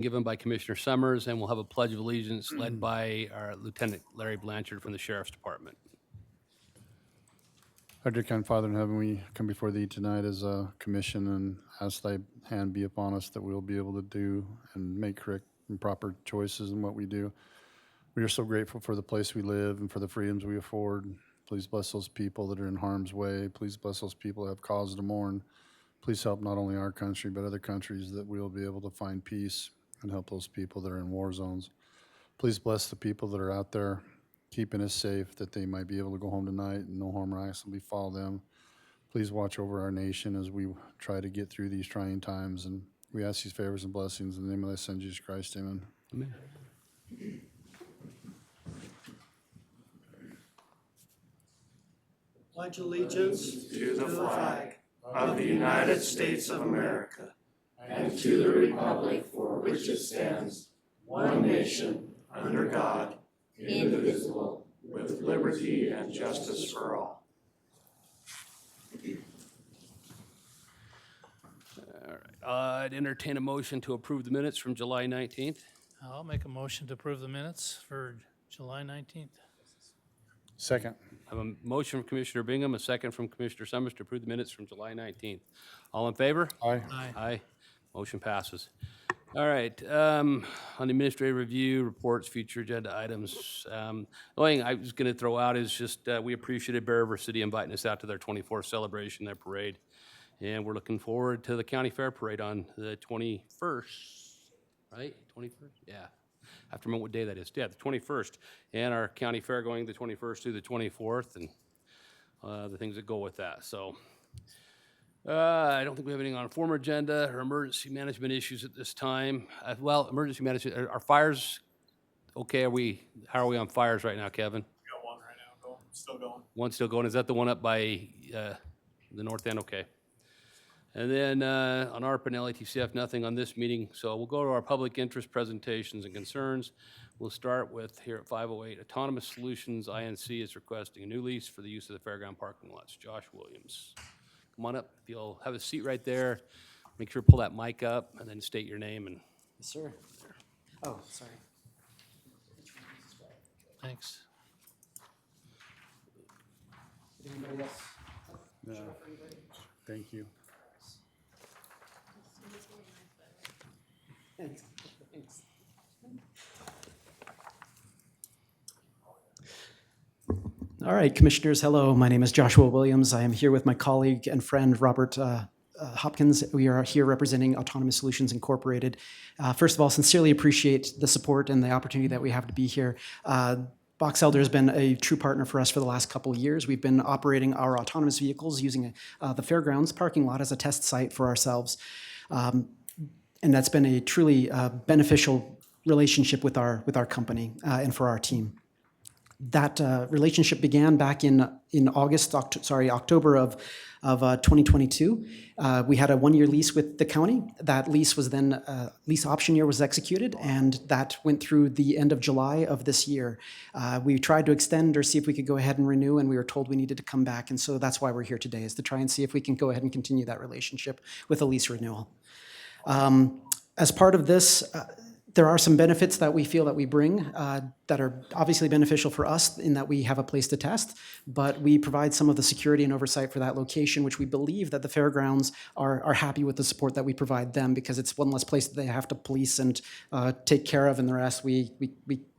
given by Commissioner Summers, and we'll have a pledge of allegiance led by our Lieutenant Larry Blanchard from the Sheriff's Department. Our dear kind Father in heaven, we come before thee tonight as a commission and ask thy hand be upon us that we'll be able to do and make correct and proper choices in what we do. We are so grateful for the place we live and for the freedoms we afford. Please bless those people that are in harm's way. Please bless those people that have cause to mourn. Please help not only our country, but other countries that we will be able to find peace and help those people that are in war zones. Please bless the people that are out there keeping us safe, that they might be able to go home tonight and no harm or accident befall them. Please watch over our nation as we try to get through these trying times. And we ask these favors and blessings in the name of thy Son, Jesus Christ. Amen. Amen. Pledge allegiance to the flag of the United States of America and to the republic for which it stands, one nation, under God, indivisible, with liberty and justice for all. All right. I'd entertain a motion to approve the minutes from July 19th. I'll make a motion to approve the minutes for July 19th. Second. I have a motion from Commissioner Bingham, a second from Commissioner Summers to approve the minutes from July 19th. All in favor? Aye. Aye. Aye. Motion passes. All right, on administrative review, reports, future agenda items. The only thing I was going to throw out is just we appreciated Bear River City inviting us out to their 24th celebration, their parade. And we're looking forward to the County Fair Parade on the 21st, right? 21st? Yeah. I have to remember what day that is. Yeah, the 21st. And our County Fair going the 21st through the 24th and the things that go with that. So I don't think we have anything on a former agenda or emergency management issues at this time. Well, emergency management, are fires okay? How are we on fires right now, Kevin? Got one right now, still going. One still going. Is that the one up by the north end? Okay. And then on ARP and LATCF, nothing on this meeting. So we'll go to our public interest presentations and concerns. We'll start with here at 508, Autonomous Solutions INC is requesting a new lease for the use of the fairground parking lots. Josh Williams. Come on up. If you'll have a seat right there, make sure to pull that mic up and then state your name and Yes, sir. Oh, sorry. Thanks. Anybody else? No. Thank you. Thanks. Thanks. All right, commissioners, hello. My name is Joshua Williams. I am here with my colleague and friend, Robert Hopkins. We are here representing Autonomous Solutions Incorporated. First of all, sincerely appreciate the support and the opportunity that we have to be here. Box Elder has been a true partner for us for the last couple of years. We've been operating our autonomous vehicles using the fairgrounds parking lot as a test site for ourselves. And that's been a truly beneficial relationship with our company and for our team. That relationship began back in October of 2022. We had a one-year lease with the county. That lease was then, lease option year was executed, and that went through the end of July of this year. We tried to extend or see if we could go ahead and renew, and we were told we needed to come back. And so that's why we're here today, is to try and see if we can go ahead and continue that relationship with a lease renewal. As part of this, there are some benefits that we feel that we bring that are obviously beneficial for us in that we have a place to test, but we provide some of the security and oversight for that location, which we believe that the fairgrounds are happy with the support that we provide them, because it's one less place that they have to police and take care of, and the rest we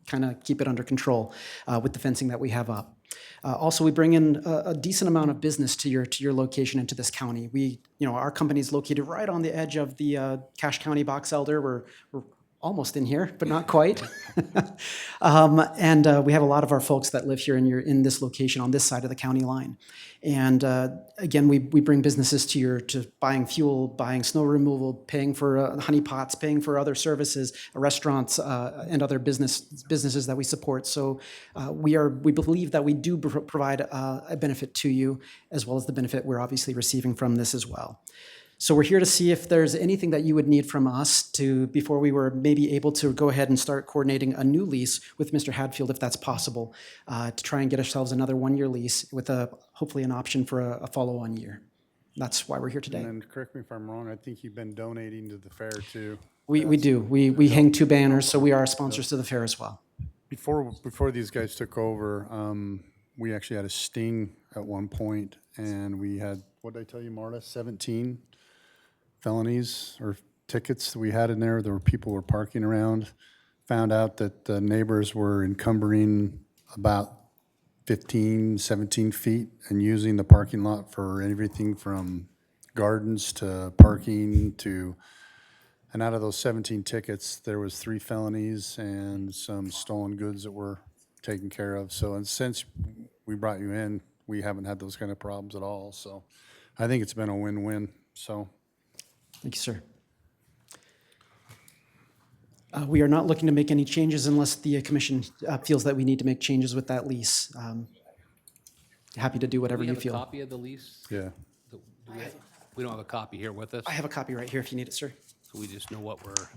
kind of keep it under control with the fencing that we have up. Also, we bring in a decent amount of business to your location and to this county. Our company is located right on the edge of the Cache County Box Elder. We're almost in here, but not quite. And we have a lot of our folks that live here in this location on this side of the county line. And again, we bring businesses to buying fuel, buying snow removal, paying for honey pots, paying for other services, restaurants, and other businesses that we support. So we believe that we do provide a benefit to you, as well as the benefit we're obviously receiving from this as well. So we're here to see if there's anything that you would need from us before we were maybe able to go ahead and start coordinating a new lease with Mr. Hadfield, if that's possible, to try and get ourselves another one-year lease with hopefully an option for a follow-on year. That's why we're here today. And then correct me if I'm wrong, I think you've been donating to the fair too. We do. We hang 2 banners, so we are sponsors to the fair as well. Before these guys took over, we actually had a sting at one point, and we had, what did I tell you, Marta? 17 felonies or tickets that we had in there. There were people were parking around. Found out that the neighbors were encumbering about 15, 17 feet and using the parking lot for everything from gardens to parking to, and out of those 17 tickets, there was 3 felonies and some stolen goods that were taken care of. So, and since we brought you in, we haven't had those kind of problems at all. So I think it's been a win-win. So Thank you, sir. We are not looking to make any changes unless the commission feels that we need to make changes with that lease. Happy to do Do whatever we you have a feel. copy of the lease? yeah, We don't have a copy here with us, I have a copy right here if you need it, sir. so we just know what we're,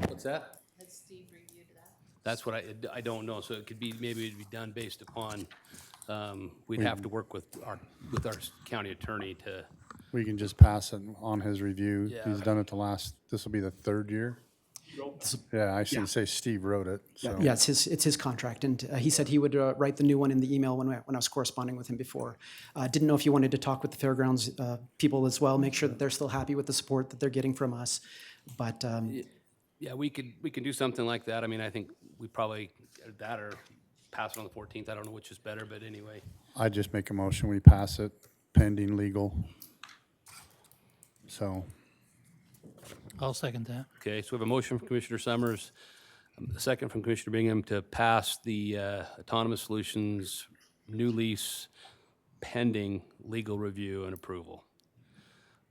what's that? Has Steve reviewed that? That's what I don't know, so it could be, maybe it'd be done based upon, we'd have to work with our county attorney to, we can just pass it on his review. Yeah. He's done it this will be the 3rd year. Yeah, I see, Yeah. say Steve wrote it, so. Yeah, it's his contract, and he said he would write the new one in the email when I was corresponding with him before. Didn't know if you wanted to talk with the fairgrounds people as well, make sure that they're still happy with the support that they're getting from us. But yeah, we can do something like that. I mean, I think we probably, that or pass it on the 14th. I don't know which is better, but anyway. I just make a motion, we pass it pending legal. So, I'll second that. Okay, so we have a motion from Commissioner Summers, a second from Commissioner Bingham to pass the Autonomous Solutions new lease pending legal review and approval.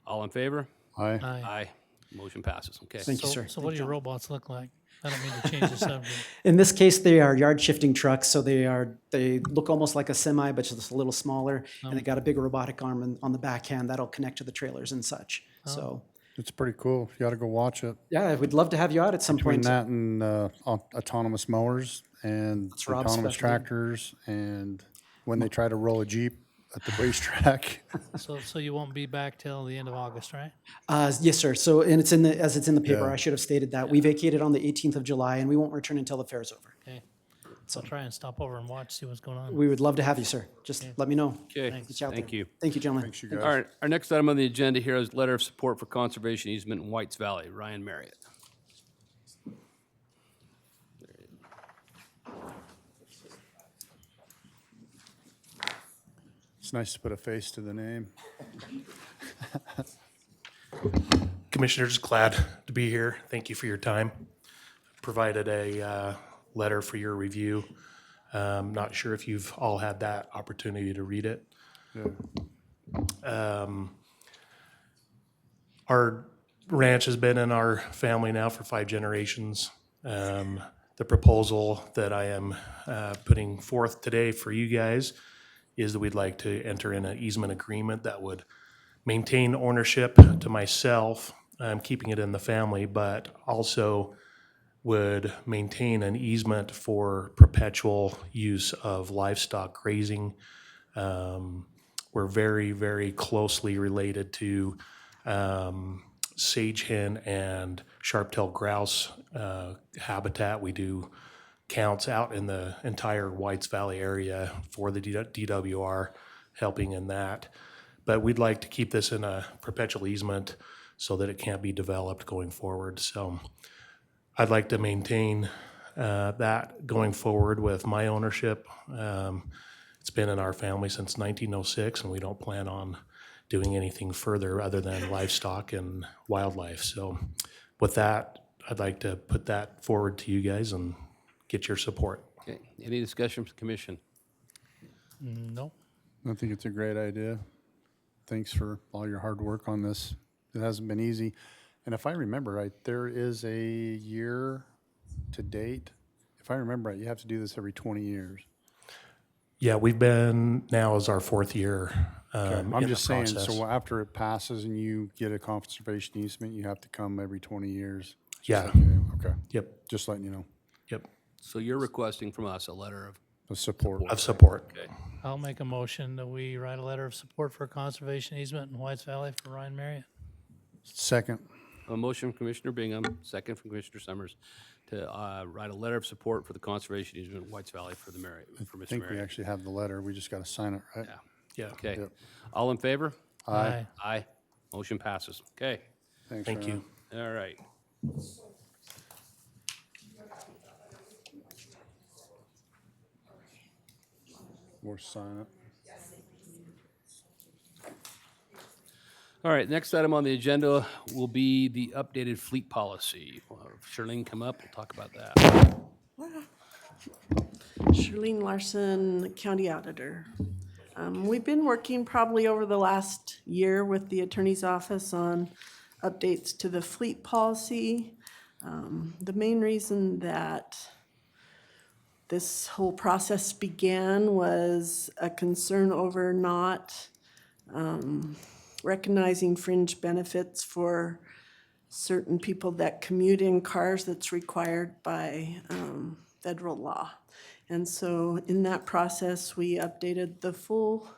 All in favor? aye. Aye. Aye. Motion passes, okay. Thank you, So, sir. so what do your robots look like? I don't mean to change the subject. in this case, they are yard shifting trucks, so they look almost like a semi, but just a little smaller, and they got a big robotic arm on the backhand that'll connect to the trailers and such. So It's pretty cool. You gotta go watch it. yeah, we'd love to have you out at some Between point. that and autonomous mowers and Rob's autonomous specialty. tractors, and when they try to roll a Jeep at the racetrack. So you won't be back till the end of August, right? Yes, sir. So, and it's in the paper. Yeah. I should have stated that. We vacated on the 18th of July, and we won't return until the fair's over. Okay. So I'll try and stop over and watch, see what's going on. We would love to have you, sir. Just let me know. Okay, Reach out thank there. you. Thank you, gentlemen. Thanks, you guys. All right, our next item on the agenda here is letter of support for conservation easement in Whites Valley. Ryan Marriott. It's nice to put a face to the name. Commissioners, glad to be here. Thank you for your time. Provided a letter for your review. Not sure if you've all had that opportunity to read it. Our ranch has been in our family now for 5 generations. The proposal that I am putting forth today for you guys is that we'd like to enter in an easement agreement that would maintain ownership to myself, keeping it in the family, but also would maintain an easement for perpetual use of livestock grazing. We're very, very closely related to sage hen and sharp-tailed grouse habitat. We do counts out in the entire Whites Valley area for the DWR, helping in that. But we'd like to keep this in a perpetual easement so that it can't be developed going forward. So I'd like to maintain that going forward with my ownership. It's been in our family since 1906, and we don't plan on doing anything further other than livestock and wildlife. So with that, I'd like to put that forward to you guys and get your support. Okay, any discussion from the commission? No. I think it's a great idea. Thanks for all your hard work on this. It hasn't been easy. And if I remember right, there is a year to date. If I remember right, you have to do this every 20 years. Yeah, we've been, now is our 4th year. I'm in just the saying, process. so after it passes and you get a conservation easement, you have to come every 20 years. Yeah, Okay, yep, just letting you know, yep, So you're requesting from us a letter of, the support. of support. okay, I'll make a motion that we write a letter of support for conservation easement in Whites Valley for Ryan Marriott. Second, A motion from Commissioner Bingham, second from Commissioner Summers, to write a letter of support for the conservation easement in Whites Valley for the for I Mr. think we Marion. actually have the letter. We just got to sign it, right? Yeah. Yeah. Okay. Yep. All in favor? Aye. Aye. Motion passes. Okay. Thanks, Thank you. Ryan. All right. We'll sign it. All right, next item on the agenda will be the updated fleet policy. We'll have Charlene come up, we'll talk about that. Charlene Larson, County Auditor. We've been working probably over the last year with the Attorney's Office on updates to the fleet policy. The main reason that this whole process began was a concern over not recognizing fringe benefits for certain people that commute in cars that's required by federal law. And so in that process, we updated the full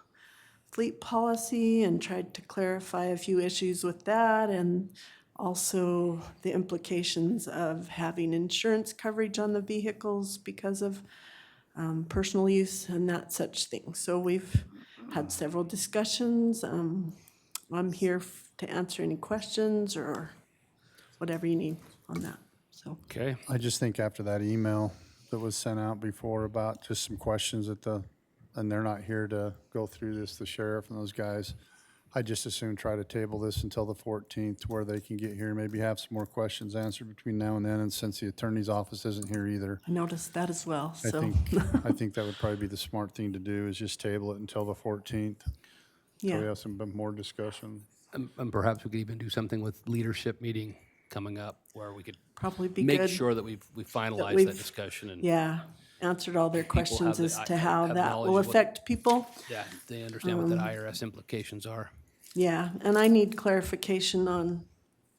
fleet policy and tried to clarify a few issues with that, and also the implications of having insurance coverage on the vehicles because of personal use and that such thing. So we've had several discussions. I'm here to answer any questions or whatever you need on that, so. Okay, I just think after that email that was sent out before about just some questions and they're not here to go through this, the sheriff and those guys, I just as soon try to table this until the 14th where they can get here, maybe have some more questions answered between now and then. And since the attorney's office isn't here either, I noticed that as well, I so, I think that would probably be the smart thing to do is just table it until the 14th. So we yeah. have some more discussion. and perhaps we could even do something with leadership meeting coming up where we could Probably be make good. sure that we finalize that we've- discussion and, Yeah, answered all their questions the- as to how have that knowledge will of what- affect people. yeah, they understand what the IRS implications are. Yeah, and I need clarification on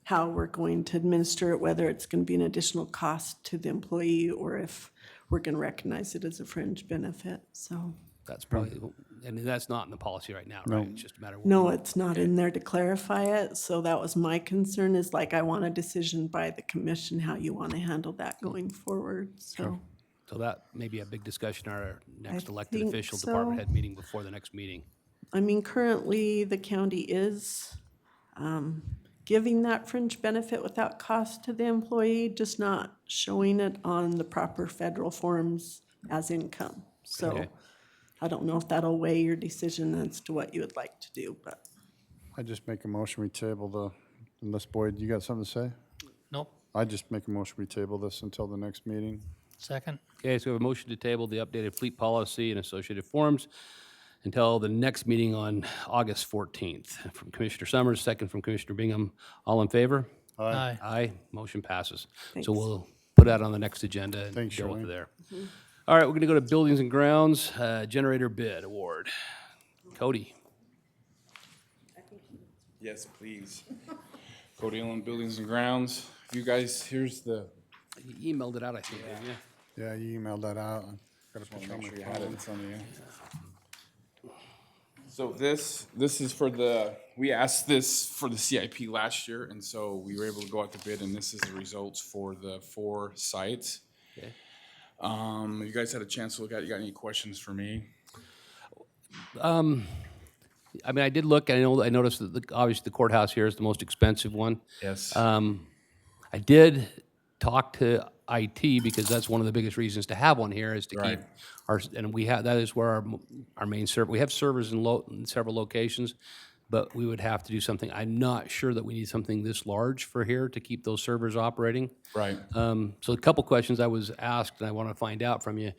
how we're going to administer it, whether it's gonna be an additional cost to the employee or if we're gonna recognize it as a fringe benefit, so. That's probably, and that's not in the policy right now, right? It's just a matter of. No, it's not in there to clarify it, so that was my concern, is like, I want a decision by the commission, how you wanna handle that going forward, so. So that may be a big discussion at our next elected think official department so. head meeting before the next meeting. I mean, currently, the county is giving that fringe benefit without cost to the employee, just not showing it on the proper federal forms as income. So Okay. I don't know if that'll weigh your decision as to what you would like to do, but I just make a motion, we table unless Boyd, you got something to say? Nope. I just make a motion, we table this until the next meeting. Second? Okay, so we have a motion to table the updated fleet policy and associated forms until the next meeting on August 14th. From Commissioner Summers, second from Commissioner Bingham. All in favor? Aye. Aye, motion passes. Thanks. So we'll put that on the next agenda and Thanks, deal with it Shirley. there. All right, we're going to go to Buildings and Grounds, Generator Bid Award. Cody. Yes, please. Cody Allen, Buildings and Grounds. You guys, here's the, You emailed it out, I think, didn't you? Yeah, you emailed that out. Got a picture on make my sure you had it phone. in front of you. So this is for we asked this for the CIP last year, and so we were able to go out to bid, and this is the results for the 4 sites. Okay. You guys had a chance to look at it. You got any questions for me? I mean, I did look, I noticed that obviously the courthouse here is the most expensive one. Yes. I did talk to IT because that's one of the biggest reasons to have one here is to keep Right. our, and we have, that is where our main server, we have servers in several locations, but we would have to do something. I'm not sure that we need something this large for here to keep those servers operating. Right. So a couple questions I was asked and I want to find out from you.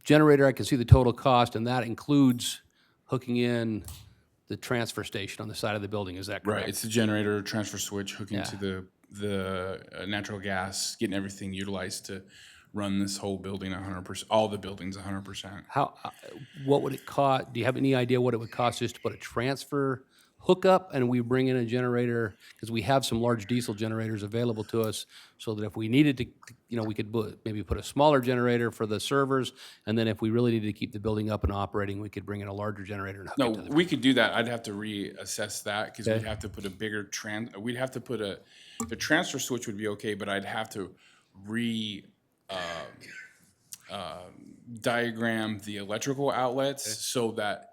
Generator, I can see the total cost and that includes hooking in the transfer station on the side of the building, is that correct? Right. It's the generator, transfer switch, hooking Yeah. to the natural gas, getting everything utilized to run this whole building 100%, all the buildings 100%. How, what would it cost, do you have any idea what it would cost just to put a transfer hook up and we bring in a generator, because we have some large diesel generators available to us, so that if we needed to, we could maybe put a smaller generator for the servers, and then if we really needed to keep the building up and operating, we could bring in a larger generator and hook No, it to the. we could do that. I'd have to reassess that because we'd have to put a bigger we'd have to put the transfer switch would be okay, but I'd have to diagram the electrical outlets so that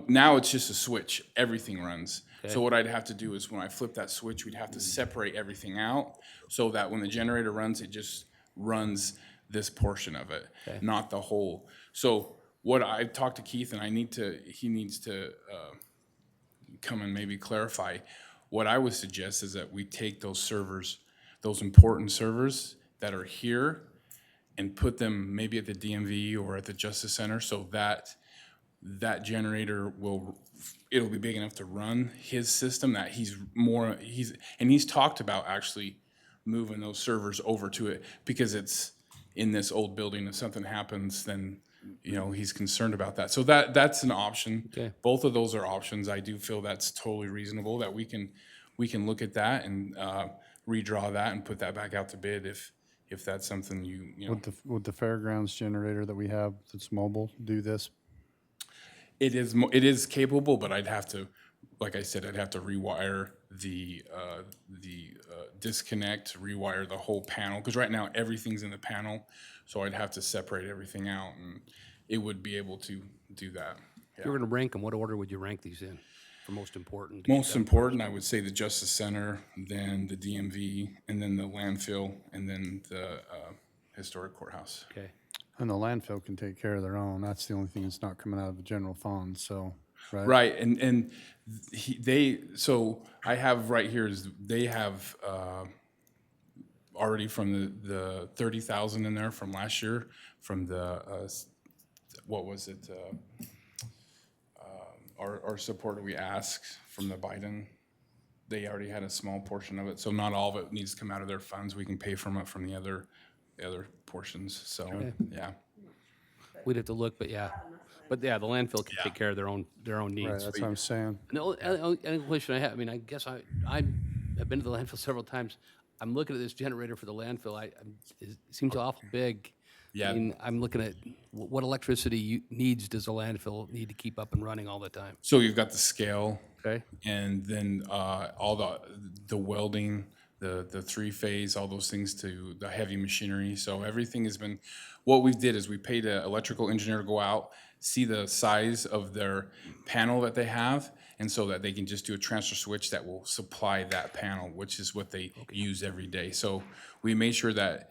now it's just a switch, everything runs. So what I'd have to do is when I flip that switch, we'd have to separate everything out so that when the generator runs, it just runs this portion of it, not the whole. So what I talked to Keith, and he needs to come and maybe clarify. What I would suggest is that we take those servers, those important servers that are here, and put them maybe at the DMV or at the Justice Center, so that that generator it'll be big enough to run his system. That he's talked about actually moving those servers over to it because it's in this old building. If something happens, then he's concerned about that. So that's an option. Okay. Both of those are options. I do feel that's totally reasonable, that we can look at that and redraw that and put that back out to bid if that's something you know. Would the fairgrounds generator that we have that's mobile do this? It is capable, but I'd have to, like I said, I'd have to rewire the disconnect, rewire the whole panel, because right now everything's in the panel, so I'd have to separate everything out, and it would be able to do that. If you were gonna rank them, what order would you rank these in for most important? Most important, I would say the Justice Center, then the DMV, and then the landfill, and then the historic courthouse. Okay. And the landfill can take care of their own. That's the only thing that's not coming out of the general fund, so, right? Right, and so I have right here is they have already from the 30,000 in there from last year, from the, what was it? Our support we asked from the Biden, they already had a small portion of it, so not all of it needs to come out of their funds. We can pay from it from the other portions, so, yeah. We'd have to look, but yeah. But yeah, the landfill can take care of their own Right, needs. that's what I'm saying. And the only question I have, I mean, I guess I have been to the landfill several times. I'm looking at this generator for the landfill. It seems awful big. Yeah. I mean, I'm looking at what electricity needs does a landfill need to keep up and running all the time? So you've got the scale, Okay. and then all the welding, the three-phase, all those things to the heavy machinery. So everything has been, what we did is we paid an electrical engineer to go out, see the size of their panel that they have, and so that they can just do a transfer switch that will supply that panel, which is what they use every day. So we made sure that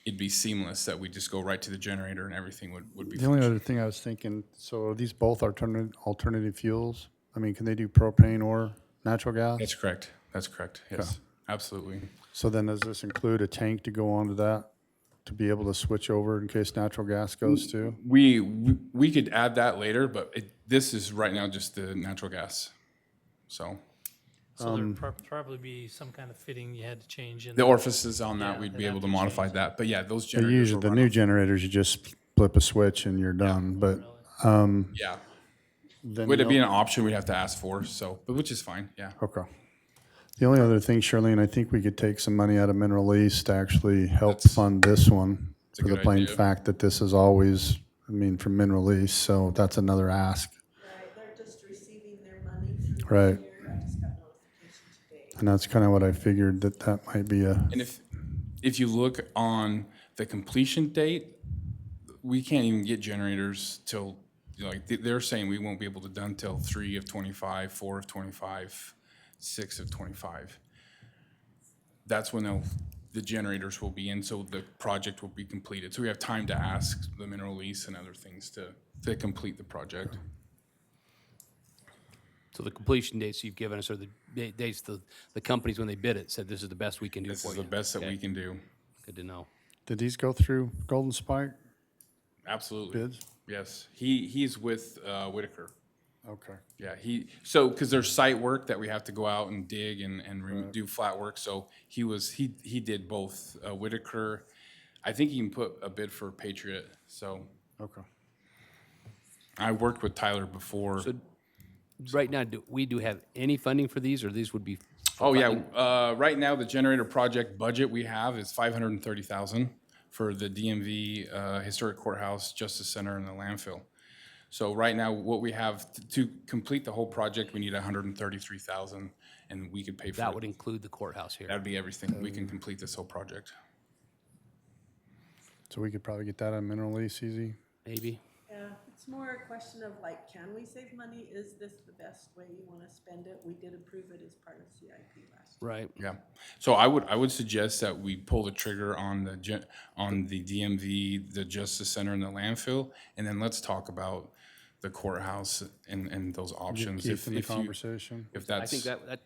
it'd be seamless, that we just go right to the generator and everything would be. The only other thing I was thinking, so are these both alternative fuels? I mean, can they do propane or natural gas? That's correct. That's correct. Yes, absolutely. So then does this include a tank to go onto that, to be able to switch over in case natural gas goes too? We could add that later, but this is right now just the natural gas. So So there'd probably be some kind of fitting you had to change in. the orifices on that, Yeah, we'd they'd be have able to to modify change that. But yeah, those The generators usually, will the run new off- generators, you just flip a switch and you're done, but Yeah. then. Would it be the- an option we'd have to ask for? So, but which is fine. Yeah. Okay. The only other thing, Charlene, I think we could take some money out of mineral lease to actually help That's- fund this one. a For the good plain idea. fact that this is always, from mineral lease, so that's another ask. Right, they're just receiving their money through the Right. year. I just got notification today. And that's kind of what I figured, that might be a, And if you look on the completion date, we can't even get generators till, like, they're saying we won't be able to done till 3 of 25, 4 of 25, 6 of 25. That's when the generators will be in, so the project will be completed. So we have time to ask the mineral lease and other things to complete the project. So the completion dates you've given us are the dates the companies, when they bid it, said this is the best we can do This for is you. the best that we Okay. can do. Good to know. did these go through Golden Spike Absolutely. bids? Yes. He's with Whitaker. Okay. Yeah, because there's site work that we have to go out and dig and do flat work, so he did both Whitaker. I think he can put a bid for Patriot, so Okay. I worked with Tyler before. So Right now, do we have any funding for these, or these would be? Oh, yeah, right now, the generator project budget we have is 530,000 for the DMV, Historic Courthouse, Justice Center, and the landfill. So right now, what we have, to complete the whole project, we need 133,000, and we could pay for That it. would include the courthouse here. That'd be everything. We can complete this whole project. So we could probably get that on mineral lease easy. Maybe. Yeah, it's more a question of like, can we save money? Is this the best way you want to spend it? We did approve it as part of CIP last year. Right. Yeah. So I would suggest that we pull the trigger on the DMV, the Justice Center, and the landfill, and then let's talk about the courthouse and those options. Keith in the If conversation. if I that's, think that,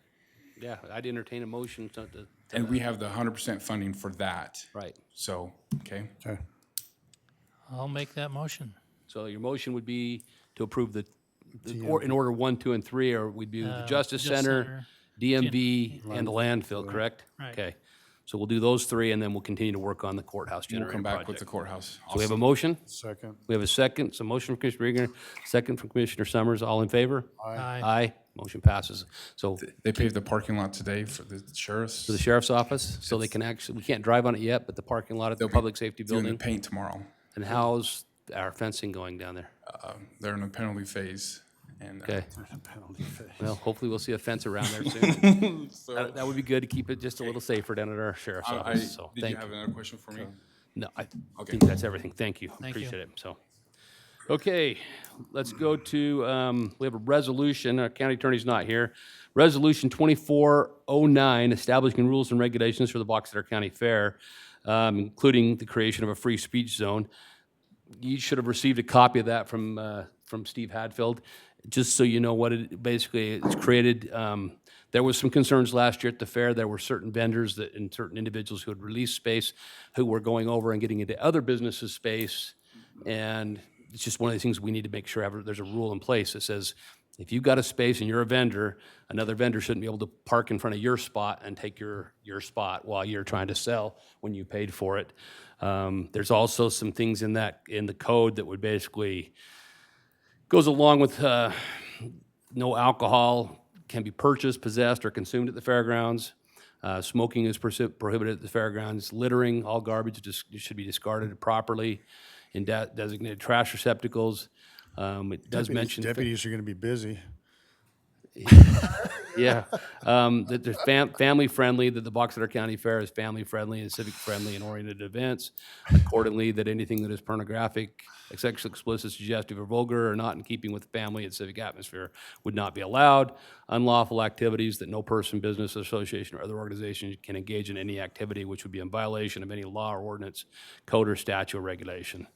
yeah, I'd entertain a motion to, and we have the 100% funding for that. right. So, okay. Okay. I'll make that motion. So your motion would be to approve or in order 1, 2, and 3, or we'd do the Justice Center, DMV, and the landfill, correct? Right. Okay. So we'll do those 3, and then we'll continue to work on the courthouse We'll generator come back with the project. courthouse. So we have a motion, Second. we have a second, so motion from Commissioner Reagan, second from Commissioner Summers, all in favor? Aye. Aye, motion passes. So They paved the parking lot today for the sheriffs. to the sheriff's office, so they can actually, we can't drive on it yet, but the parking lot at the public safety Doing the building. paint tomorrow. And how's our fencing going down there? They're in a penalty phase. And Okay, Penalty phase. well, hopefully we'll see a fence around there soon. so That would be good to keep it just a little safer down at our sheriff's office, so did you thank have you. another question for me? No, I Okay. think that's everything. Thank you. Thank you. Appreciate it, so. Okay, let's go to, we have a resolution, our county attorney's not here. Resolution 2409, establishing rules and regulations for the Box Elder County Fair, including the creation of a free speech zone. You should have received a copy of that from Steve Hadfield, just so you know what it, basically, it's created. There was some concerns last year at the fair. There were certain vendors that, and certain individuals who had released space who were going over and getting into other businesses' space. And it's just one of these things we need to make sure there's a rule in place that says, if you've got a space and you're a vendor, another vendor shouldn't be able to park in front of your spot and take your spot while you're trying to sell when you paid for it. There's also some things in the code that would basically goes along with no alcohol can be purchased, possessed, or consumed at the fairgrounds. Smoking is prohibited at the fairgrounds. Littering, all garbage should be discarded properly in designated trash receptacles. It does mention. Deputies are going to be busy. Yeah, that they're family friendly, that the Box Elder County Fair is family friendly and civic friendly and oriented events. Accordingly, that anything that is pornographic, sexually explicit, suggestive, or vulgar, or not in keeping with the family and civic atmosphere would not be allowed. Unlawful activities, that no person, business, association, or other organization can engage in any activity which would be in violation of any law or ordinance, code, or statute or regulation.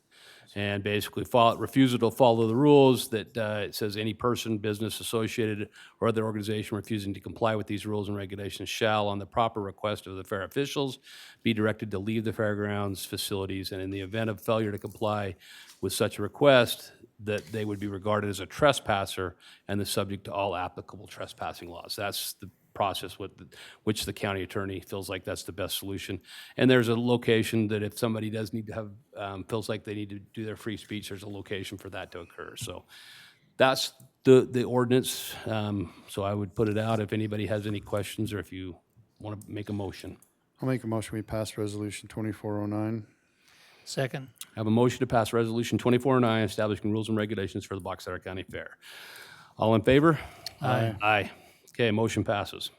And basically refusal to follow the rules, that it says any person, business, associated, or other organization refusing to comply with these rules and regulations shall, on the proper request of the fair officials, be directed to leave the fairgrounds facilities, and in the event of failure to comply with such a request, that they would be regarded as a trespasser and is subject to all applicable trespassing laws. That's the process which the county attorney feels like that's the best solution. And there's a location that if somebody does need to have, feels like they need to do their free speech, there's a location for that to occur. So that's the ordinance. So I would put it out if anybody has any questions or if you want to make a motion. I'll make a motion, we pass resolution 2409. Second. I have a motion to pass Resolution 2409, establishing rules and regulations for the Box Elder County Fair. All in favor? Aye. Aye. Okay, motion passes.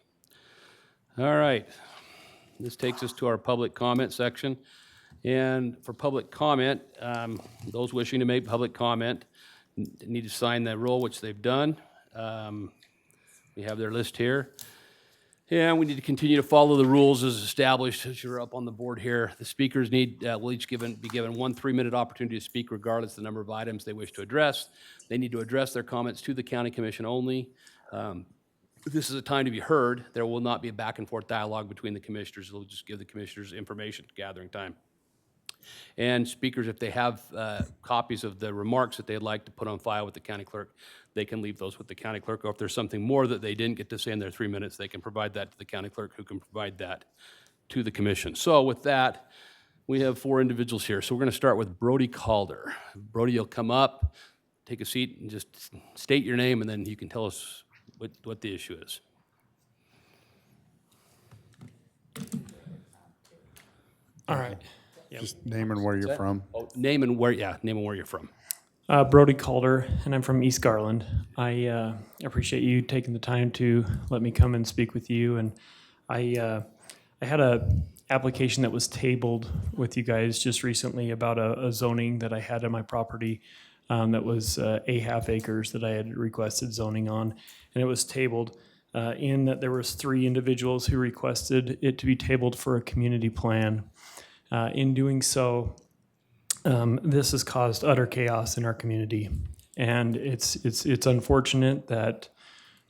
All right. This takes us to our public comment section. And for public comment, those wishing to make public comment need to sign that roll, which they've done. We have their list here. And we need to continue to follow the rules as established, as you're up on the board here. The speakers will each be given 1 3-minute opportunity to speak regardless of the number of items they wish to address. They need to address their comments to the county commission only. This is a time to be heard. There will not be a back and forth dialogue between the commissioners. They'll just give the commissioners information gathering time. And speakers, if they have copies of the remarks that they'd like to put on file with the county clerk, they can leave those with the county clerk. Or if there's something more that they didn't get to say in their 3 minutes, they can provide that to the county clerk, who can provide that to the commission. So with that, we have 4 individuals here. So we're going to start with Brody Calder. Brody, you'll come up, take a seat and just state your name, and then you can tell us what the issue is. All right. Just name and where you're from. Name and where you're from. Brody Calder, and I'm from East Garland. I appreciate you taking the time to let me come and speak with you. And I had a application that was tabled with you guys just recently about a zoning that I had on my property that was 1/2 acres that I had requested zoning on, and it was tabled. In that there was 3 individuals who requested it to be tabled for a community plan. In doing so, this has caused utter chaos in our community, and it's unfortunate that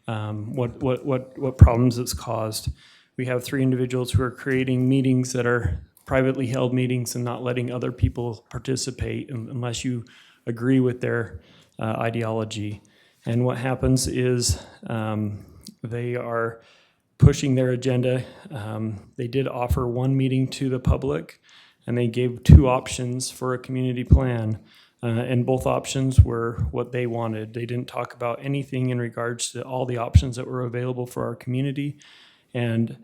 what problems it's caused. We have 3 individuals who are creating meetings that are privately held meetings and not letting other people participate unless you agree with their ideology. And what happens is they are pushing their agenda. They did offer 1 meeting to the public, and they gave 2 options for a community plan. And both options were what they wanted. They didn't talk about anything in regards to all the options that were available for our community. And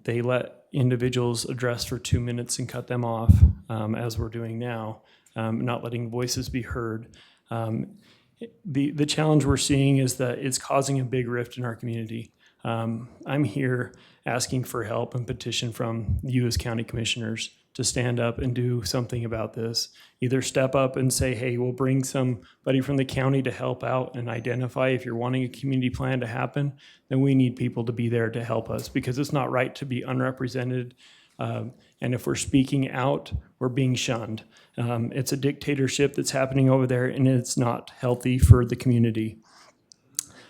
they let individuals address for 2 minutes and cut them off, as we're doing now, not letting voices be heard. The challenge we're seeing is that it's causing a big rift in our community. I'm here asking for help and petition from you as county commissioners to stand up and do something about this. Either step up and say, hey, we'll bring somebody from the county to help out and identify if you're wanting a community plan to happen, then we need people to be there to help us, because it's not right to be unrepresented. And if we're speaking out, we're being shunned. It's a dictatorship that's happening over there, and it's not healthy for the community.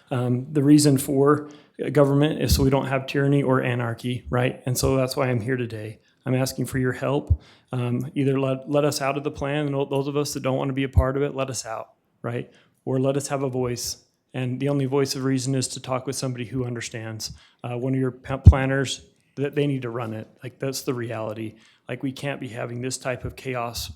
The reason for government is so we don't have tyranny or anarchy, right? And so that's why I'm here today. I'm asking for your help. Either let us out of the plan, and those of us that don't want to be a part of it, let us out, right? Or let us have a voice. And the only voice of reason is to talk with somebody who understands. One of your planners, that they need to run it. Like, that's the reality. Like, we can't be having this type of chaos.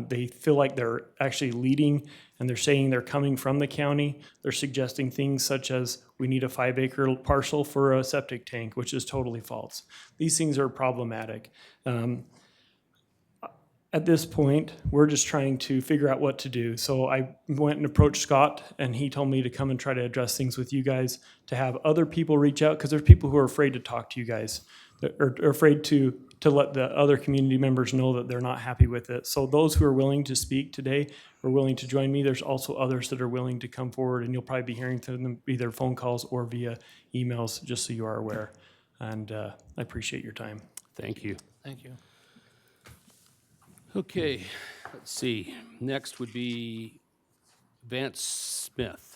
They feel like they're actually leading, and they're saying they're coming from the county. They're suggesting things such as we need a 5-acre parcel for a septic tank, which is totally false. These things are problematic. At this point, we're just trying to figure out what to do. So I went and approached Scott, and he told me to come and try to address things with you guys, to have other people reach out, because there's people who are afraid to talk to you guys, or afraid to let the other community members know that they're not happy with it. So those who are willing to speak today are willing to join me. There's also others that are willing to come forward, and you'll probably be hearing from them either phone calls or via emails, just so you are aware. And I appreciate your time. Thank you. Thank you. Okay, let's see. Next would be Vance Smith.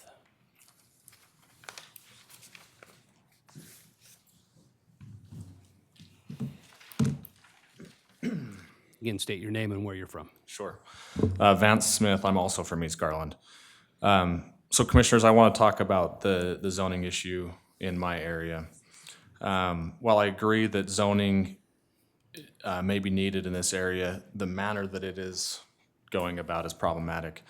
Again, state your name and where you're from. Sure. Vance Smith, I'm also from East Garland. So commissioners, I want to talk about the zoning issue in my area. While I agree that zoning may be needed in this area, the manner that it is going about is problematic.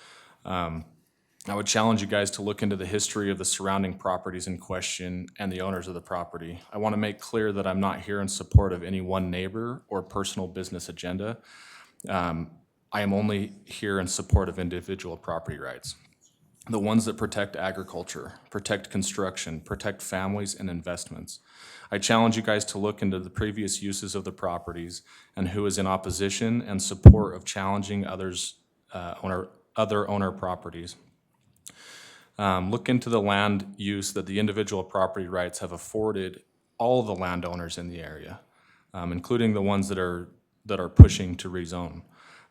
I would challenge you guys to look into the history of the surrounding properties in question and the owners of the property. I want to make clear that I'm not here in support of any one neighbor or personal business agenda. I am only here in support of individual property rights. The ones that protect agriculture, protect construction, protect families and investments. I challenge you guys to look into the previous uses of the properties and who is in opposition and support of challenging other owner properties. Look into the land use that the individual property rights have afforded all the landowners in the area, including the ones that are pushing to rezone.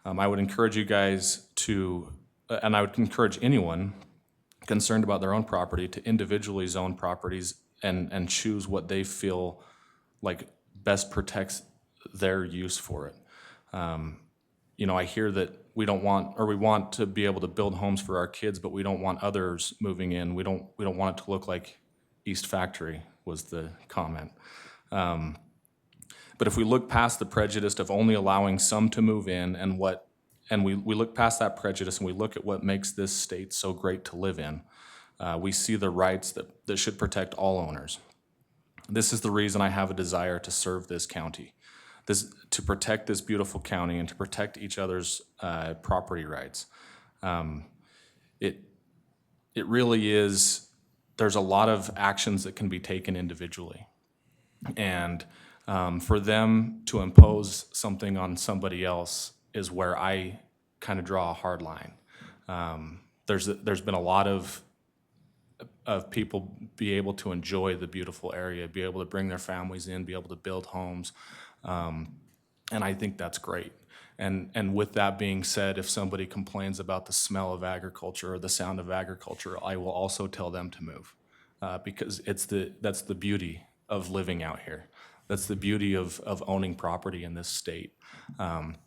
I would encourage you guys to, and I would encourage anyone concerned about their own property to individually zone properties and choose what they feel like best protects their use for it. I hear that we want to be able to build homes for our kids, but we don't want others moving in. We don't want it to look like East Factory was the comment. But if we look past the prejudice of only allowing some to move in and what and we look past that prejudice and we look at what makes this state so great to live in, we see the rights that should protect all owners. This is the reason I have a desire to serve this county, to protect this beautiful county and to protect each other's property rights. It really is, there's a lot of actions that can be taken individually. And for them to impose something on somebody else is where I kind of draw a hard line. There's been a lot of people be able to enjoy the beautiful area, be able to bring their families in, be able to build homes. And I think that's great. And with that being said, if somebody complains about the smell of agriculture or the sound of agriculture, I will also tell them to move, because that's the beauty of living out here. That's the beauty of owning property in this state and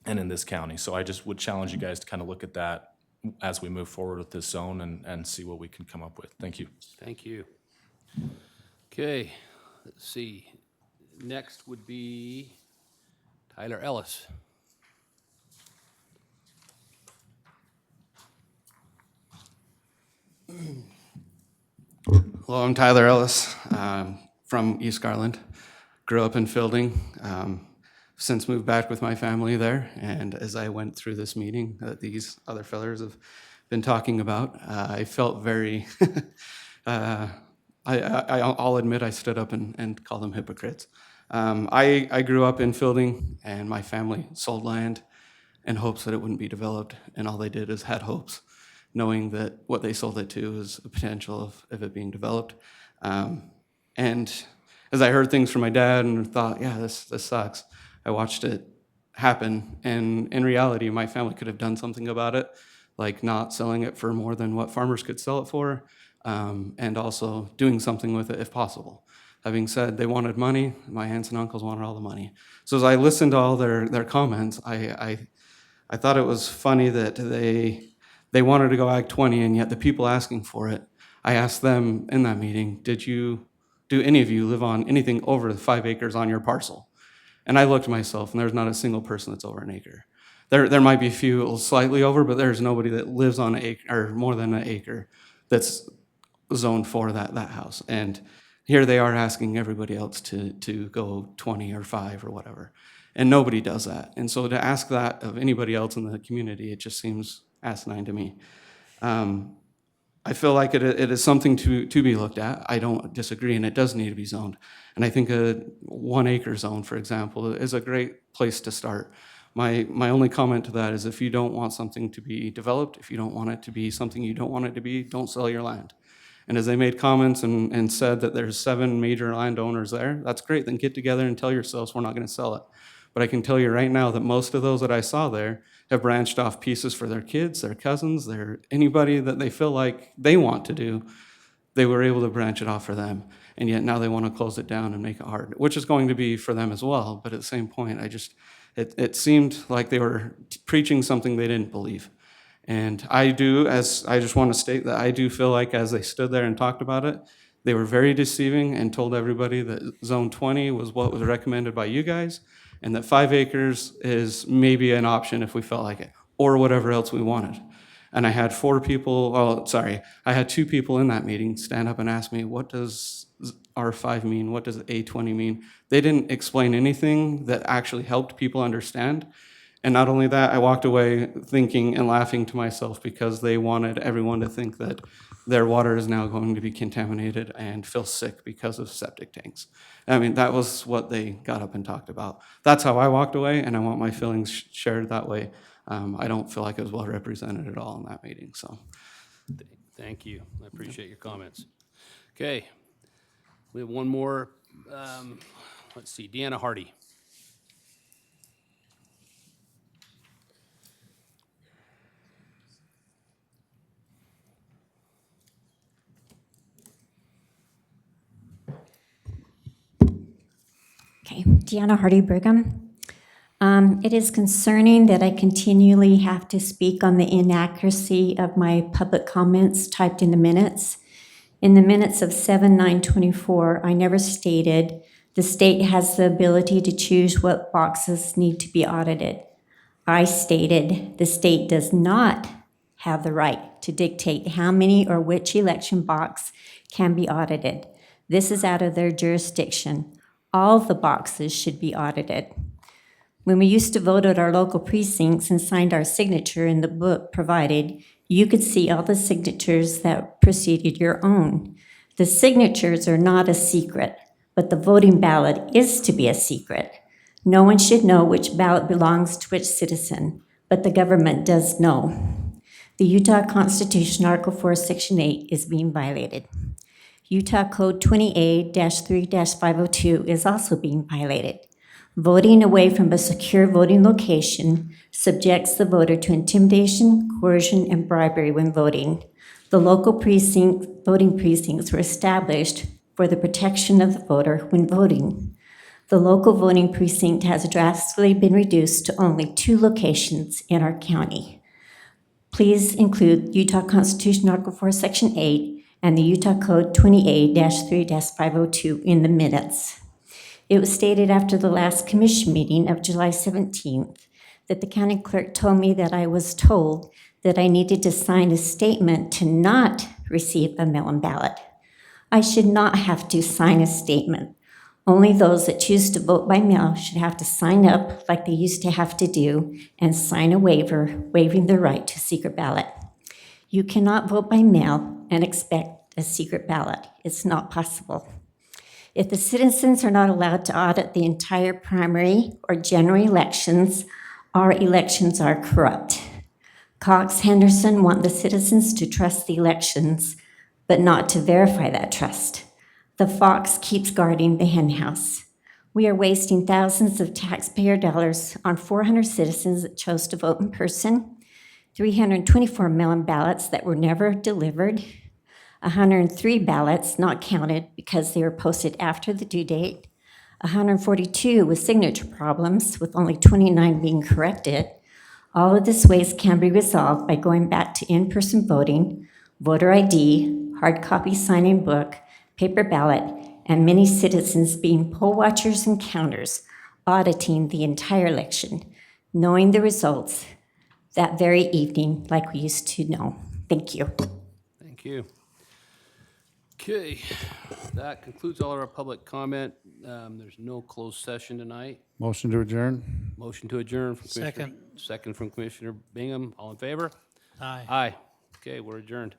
in this county. So I just would challenge you guys to kind of look at that as we move forward with this zone and see what we can come up with. Thank you. Thank you. Okay, let's see. Next would be Tyler Ellis. Hello, I'm Tyler Ellis from East Garland. Grew up in Fielding. Since moved back with my family there, and as I went through this meeting that these other fellers have been talking about, I felt very, I'll admit I stood up and called them hypocrites. I grew up in Fielding, and my family sold land in hopes that it wouldn't be developed, and all they did is had hopes, knowing that what they sold it to was a potential of it being developed. And as I heard things from my dad and thought, yeah, this sucks, I watched it happen, and in reality, my family could have done something about it, like not selling it for more than what farmers could sell it for, and also doing something with it if possible. Having said they wanted money, my aunts and uncles wanted all the money. So as I listened to all their comments, I thought it was funny that they wanted to go Ag 20, and yet the people asking for it, I asked them in that meeting, do any of you live on anything over 5 acres on your parcel? And I looked at myself, and there's not a single person that's over an acre. There might be a few slightly over, but there's nobody that lives on an acre or more than an acre that's zoned for that house. And here they are asking everybody else to go 20 or 5 or whatever. And nobody does that. And so to ask that of anybody else in the community, it just seems asinine to me. I feel like it is something to be looked at. I don't disagree, and it does need to be zoned. And I think a 1 acre zone, for example, is a great place to start. My only comment to that is if you don't want something to be developed, if you don't want it to be something you don't want it to be, don't sell your land. And as they made comments and said that there's 7 major landowners there, that's great. Then get together and tell yourselves we're not going to sell it. But I can tell you right now that most of those that I saw there have branched off pieces for their kids, their cousins, anybody that they feel like they want to do, they were able to branch it off for them. And yet now they want to close it down and make it hard, which is going to be for them as well. But at the same point, it seemed like they were preaching something they didn't believe. And I just want to state that I do feel like as they stood there and talked about it, they were very deceiving and told everybody that Zone 20 was what was recommended by you guys, and that 5 acres is maybe an option if we felt like it, or whatever else we wanted. And I had 2 people in that meeting stand up and ask me, what does R5 mean? What does A20 mean? They didn't explain anything that actually helped people understand. And not only that, I walked away thinking and laughing to myself because they wanted everyone to think that their water is now going to be contaminated and feel sick because of septic tanks. I mean, that was what they got up and talked about. That's how I walked away, and I want my feelings shared that way. I don't feel like it was well represented at all in that meeting, so. Thank you. I appreciate your comments. Okay. We have one more. Let's see, Deanna Hardy. Okay, Deanna Hardy Brigham. It is concerning that I continually have to speak on the inaccuracy of my public comments typed in the minutes. In the minutes of 7/9/24, I never stated the state has the ability to choose what boxes need to be audited. I stated the state does not have the right to dictate how many or which election box can be audited. This is out of their jurisdiction. All the boxes should be audited. When we used to vote at our local precincts and signed our signature in the book provided, you could see all the signatures that preceded your own. The signatures are not a secret, but the voting ballot is to be a secret. No one should know which ballot belongs to which citizen, but the government does know. The Utah Constitution, Article 4, Section 8 is being violated. Utah Code 20A-3-502 is also being violated. Voting away from a secure voting location subjects the voter to intimidation, coercion, and bribery when voting. The local voting precincts were established for the protection of the voter when voting. The local voting precinct has drastically been reduced to only 2 locations in our county. Please include Utah Constitution Article 4, Section 8 and the Utah Code 20A-3-502 in the minutes. It was stated after the last commission meeting of July 17th that the county clerk told me that I was told that I needed to sign a statement to not receive a mail-in ballot. I should not have to sign a statement. Only those that choose to vote by mail should have to sign up like they used to have to do and sign a waiver waiving their right to secret ballot. You cannot vote by mail and expect a secret ballot. It's not possible. If the citizens are not allowed to audit the entire primary or general elections, our elections are corrupt. Cox Henderson want the citizens to trust the elections, but not to verify that trust. The fox keeps guarding the henhouse. We are wasting thousands of taxpayer dollars on 400 citizens that chose to vote in person, 324 mail-in ballots that were never delivered, 103 ballots not counted because they were posted after the due date, 142 with signature problems, with only 29 being corrected. All of this waste can be resolved by going back to in-person voting, voter ID, hard copy sign-in book, paper ballot, and many citizens being poll watchers and counters, auditing the entire election, knowing the results that very evening like we used to know. Thank you. Thank you. Okay, that concludes all of our public comment. There's no closed session tonight. Motion to adjourn? Motion to adjourn from Commissioner. Second. Second from Commissioner Bingham. All in favor? Aye. Aye. Okay, we're adjourned.